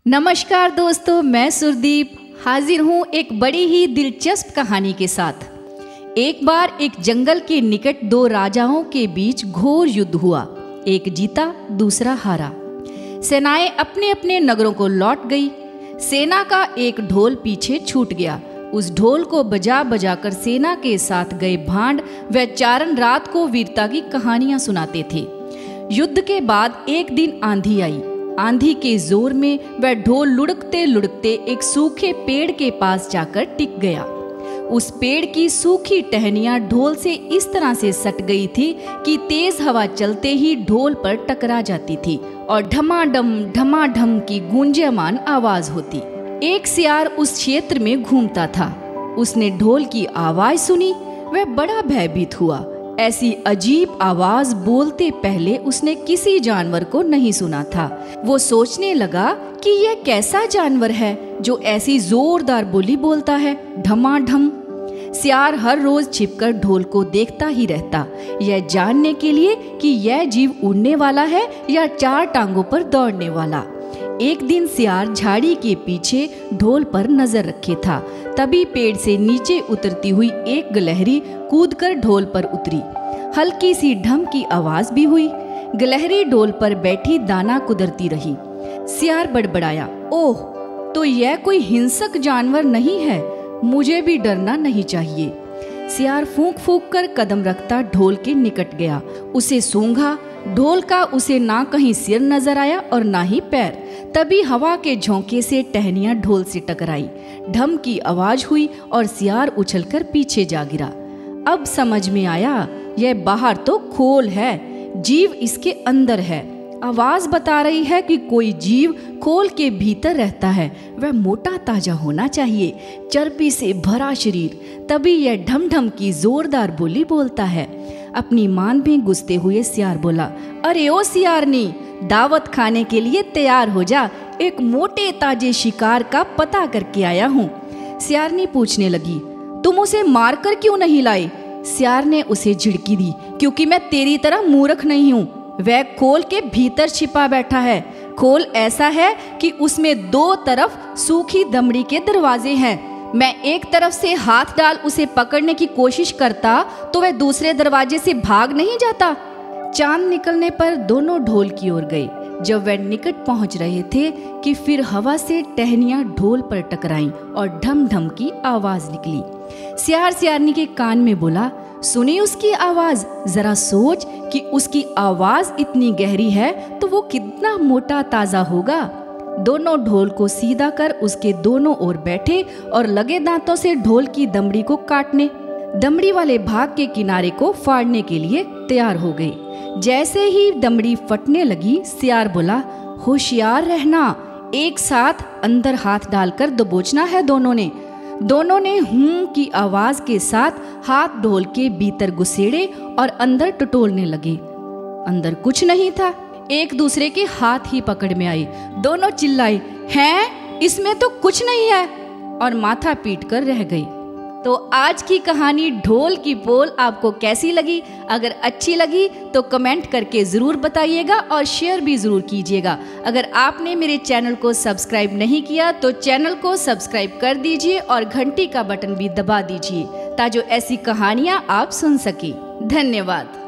नमस्कार दोस्तों, मैं सुरदीप हाजिर हूँ एक बड़ी ही दिलचस्प कहानी के साथ। एक बार एक जंगल के निकट दो राजाओं के बीच घोर युद्ध हुआ। एक जीता, दूसरा हारा। सेनाएं अपने अपने नगरों को लौट गई। सेना का एक ढोल पीछे छूट गया। उस ढोल को बजा बजा कर सेना के साथ गए भांड व चारण रात को वीरता की कहानियां सुनाते थे। युद्ध के बाद एक दिन आंधी आई। आंधी के जोर में वह ढोल लुढ़कते लुढ़कते एक सूखे पेड़ के पास जाकर टिक गया। उस पेड़ की सूखी टहनियां ढोल से इस तरह से सट गई थी कि तेज हवा चलते ही ढोल पर टकरा जाती थी और ढमाढम की गूंजयमान आवाज होती। एक सियार उस क्षेत्र में घूमता था। उसने ढोल की आवाज सुनी। वह बड़ा भयभीत हुआ। ऐसी अजीब आवाज बोलते पहले उसने किसी जानवर को नहीं सुना था। वो सोचने लगा कि यह कैसा जानवर है जो ऐसी जोरदार बोली बोलता है, ढमाढम। सियार हर रोज छिपकर ढोल को देखता ही रहता, यह जानने के लिए कि यह जीव उड़ने वाला है या चार टांगों पर दौड़ने वाला। एक दिन सियार झाड़ी के पीछे ढोल पर नजर रखे था। तभी पेड़ से नीचे उतरती हुई एक गिलहरी कूदकर ढोल पर उतरी। हल्की सी ढम की आवाज भी हुई। गिलहरी ढोल पर बैठी दाना कुदरती रही। सियार बड़बड़ाया, ओह, तो यह कोई हिंसक जानवर नहीं है, मुझे भी डरना नहीं चाहिए। सियार फूंक फूंक कर कदम रखता ढोल के निकट गया। उसे सूंघा। ढोल का उसे ना कहीं सिर नजर आया और ना ही पैर। तभी हवा के झोंके से टहनियां ढोल से टकराई। ढम की आवाज हुई और सियार उछलकर पीछे जा गिरा। अब समझ में आया, यह बाहर तो खोल है, जीव इसके अंदर है। आवाज बता रही है कि कोई जीव खोल के भीतर रहता है। वह मोटा ताजा होना चाहिए, चर्बी से भरा शरीर। तभी यह ढम ढम की जोरदार बोली बोलता है। अपनी मान में घुसते हुए सियार बोला, अरे ओ सियारनी, दावत खाने के लिए तैयार हो जा। एक मोटे ताजे शिकार का पता करके आया हूँ। सियारनी पूछने लगी, तुम उसे मारकर क्यों नहीं लाए? सियार ने उसे झिड़की दी, क्योंकि मैं तेरी तरह मूर्ख नहीं हूँ। वह खोल के भीतर छिपा बैठा है। खोल ऐसा है कि उसमें दो तरफ सूखी दमड़ी के दरवाजे हैं। मैं एक तरफ से हाथ डाल उसे पकड़ने की कोशिश करता तो वह दूसरे दरवाजे से भाग नहीं जाता। चांद निकलने पर दोनों ढोल की ओर गए। जब वह निकट पहुंच रहे थे कि फिर हवा से टहनियां ढोल पर टकराईं और ढम ढम की आवाज निकली। सियार सियारनी के कान में बोला, सुनी उसकी आवाज? जरा सोच कि उसकी आवाज इतनी गहरी है तो वो कितना मोटा ताजा होगा। दोनों ढोल को सीधा कर उसके दोनों ओर बैठे और लगे दांतों से ढोल की दमड़ी को काटने। दमड़ी वाले भाग के किनारे को फाड़ने के लिए तैयार हो गए। जैसे ही दमड़ी फटने लगी, सियार बोला, होशियार रहना, एक साथ अंदर हाथ डालकर दबोचना है। दोनों ने हूं की आवाज के साथ हाथ ढोल के भीतर घुसेड़े और अंदर टटोलने लगे। अंदर कुछ नहीं था। एक दूसरे के हाथ ही पकड़ में आए। दोनों चिल्लाए, हैं, इसमें तो कुछ नहीं है, और माथा पीट कर रह गए। तो आज की कहानी ढोल की पोल आपको कैसी लगी? अगर अच्छी लगी तो कमेंट करके ज़रूर बताइएगा और शेयर भी ज़रूर कीजिएगा। अगर आपने मेरे चैनल को सब्सक्राइब नहीं किया तो चैनल को सब्सक्राइब कर दीजिए और घंटी का बटन भी दबा दीजिए ताकि ऐसी कहानियाँ आप सुन सकें। धन्यवाद।